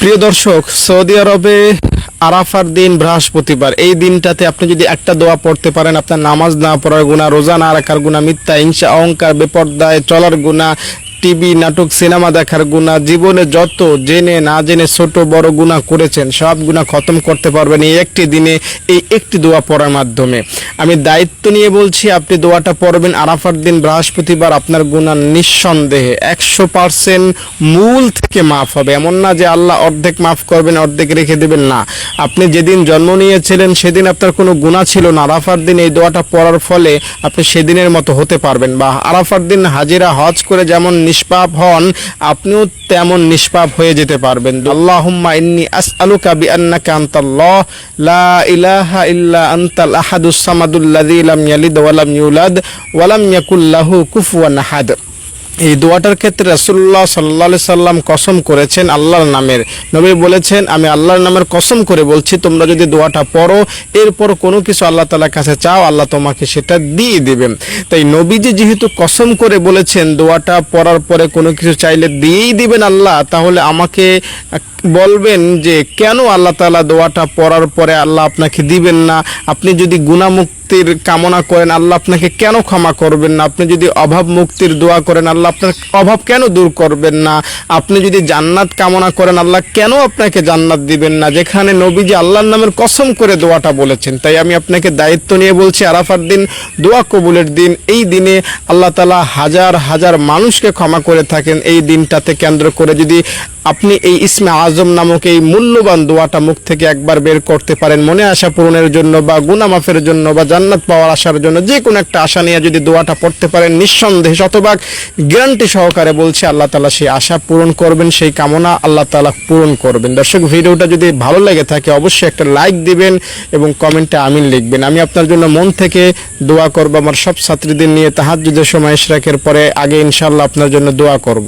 প্রিয় দর্শক, সৌদি আরবে আরাফার দিন বৃহস্পতিবার, এই দিনটাতে আপনি যদি একটা দোয়া পড়তে পারেন, আপনার নামাজ না পড়ার গুনাহ, রোজা না রাখার গুনাহ, মিথ্যা, হিংসা, অহংকার, বেপরদায় চলার গুনাহ, টিভি, নাটক, সিনেমা দেখার গুনাহ, জীবনে যত জেনে না জেনে ছোট বড় গুনাহ করেছেন সব গুনাহ খতম করতে পারবেন এই একটি দিনে, এই একটি দোয়া পড়ার মাধ্যমে। আমি দায়িত্ব নিয়ে বলছি, আপনি দোয়াটা পড়বেন আরাফার দিন বৃহস্পতিবার, আপনার গুনাহ নিঃসন্দেহে 100% মূল থেকে মাফ হবে। এমন না যে আল্লাহ অর্ধেক মাফ করবেন অর্ধেক রেখে দেবেন, না। আপনি যেদিন জন্ম নিয়েছিলেন সেদিন আপনার কোনো গুনাহ ছিল না, আরাফার দিন এই দোয়াটা পড়ার ফলে আপনি সেদিনের মতো হতে পারবেন। বা আরাফার দিন হাজিরা হজ করে যেমন নিষ্পাপ হন, আপনিও তেমন নিষ্পাপ হয়ে যেতে পারবেন। আল্লাহুম্মা ইন্নী আসআলুকা বিআন্নাকা আনতাল্লাহ লা ইলাহা ইল্লা আনতাল আহাদুস সামাদুল্লাযী লাম ইয়ালিদ ওয়া লাম ইউলাদ ওয়া লাম ইয়াকুল লাহু কুফুয়ান আহাদ। এই দোয়াটার ক্ষেত্রে রাসূলুল্লাহ সাল্লাল্লাহু আলাইহি সাল্লাম কসম করেছেন আল্লাহর নামের। নবী বলেছেন, আমি আল্লাহর নামের কসম করে বলছি, তোমরা যদি দোয়াটা পড়ো, এরপর কোনো কিছু আল্লাহ তাআলার কাছে চাও, আল্লাহ তোমাকে সেটা দিয়ে দিবেন। তাই নবীজি যেহেতু কসম করে বলেছেন দোয়াটা পড়ার পরে কোনো কিছু চাইলে দিয়েই দিবেন আল্লাহ, তাহলে আমাকে বলবেন যে কেন আল্লাহ তাআলা দোয়াটা পড়ার পরে আল্লাহ আপনাকে দিবেন না? আপনি যদি গুনাহ মুক্তির কামনা করেন, আল্লাহ আপনাকে কেন ক্ষমা করবেন না? আপনি যদি অভাব মুক্তির দোয়া করেন, আল্লাহ আপনার অভাব কেন দূর করবেন না? আপনি যদি জান্নাত কামনা করেন, আল্লাহ কেন আপনাকে জান্নাত দিবেন না? যেখানে নবীজি আল্লাহর নামের কসম করে দোয়াটা বলেছেন। তাই আমি আপনাকে দায়িত্ব নিয়ে বলছি, আরাফার দিন দোয়া কবুলের দিন, এই দিনে আল্লাহ তাআলা হাজার হাজার মানুষকে ক্ষমা করে থাকেন। এই দিনটাতে কেন্দ্র করে যদি আপনি এই ইসমে আজম নামক এই মূল্যবান দোয়াটা মুখ থেকে একবার বের করতে পারেন, মনে আশা পূরণের জন্য বা গুনাহ মাফের জন্য বা জান্নাত পাওয়ার আশার জন্য, যে কোনো একটা আশা নিয়ে যদি দোয়াটা পড়তে পারেন, নিঃসন্দেহে শতভাগ গ্যারান্টি সহকারে বলছি আল্লাহ তাআলা সেই আশা পূরণ করবেন, সেই কামনা আল্লাহ তাআলা পূরণ করবেন। দর্শক, ভিডিওটা যদি ভালো লেগে থাকে অবশ্যই একটা লাইক দিবেন এবং কমেন্টে আমিন লিখবেন। আমি আপনার জন্য মন থেকে দোয়া করব, আমার সব ছাত্রীদের নিয়ে তাহাজ্জুদের সময় ইশরাকের পরে আগে ইনশাআল্লাহ আপনার জন্য দোয়া করব।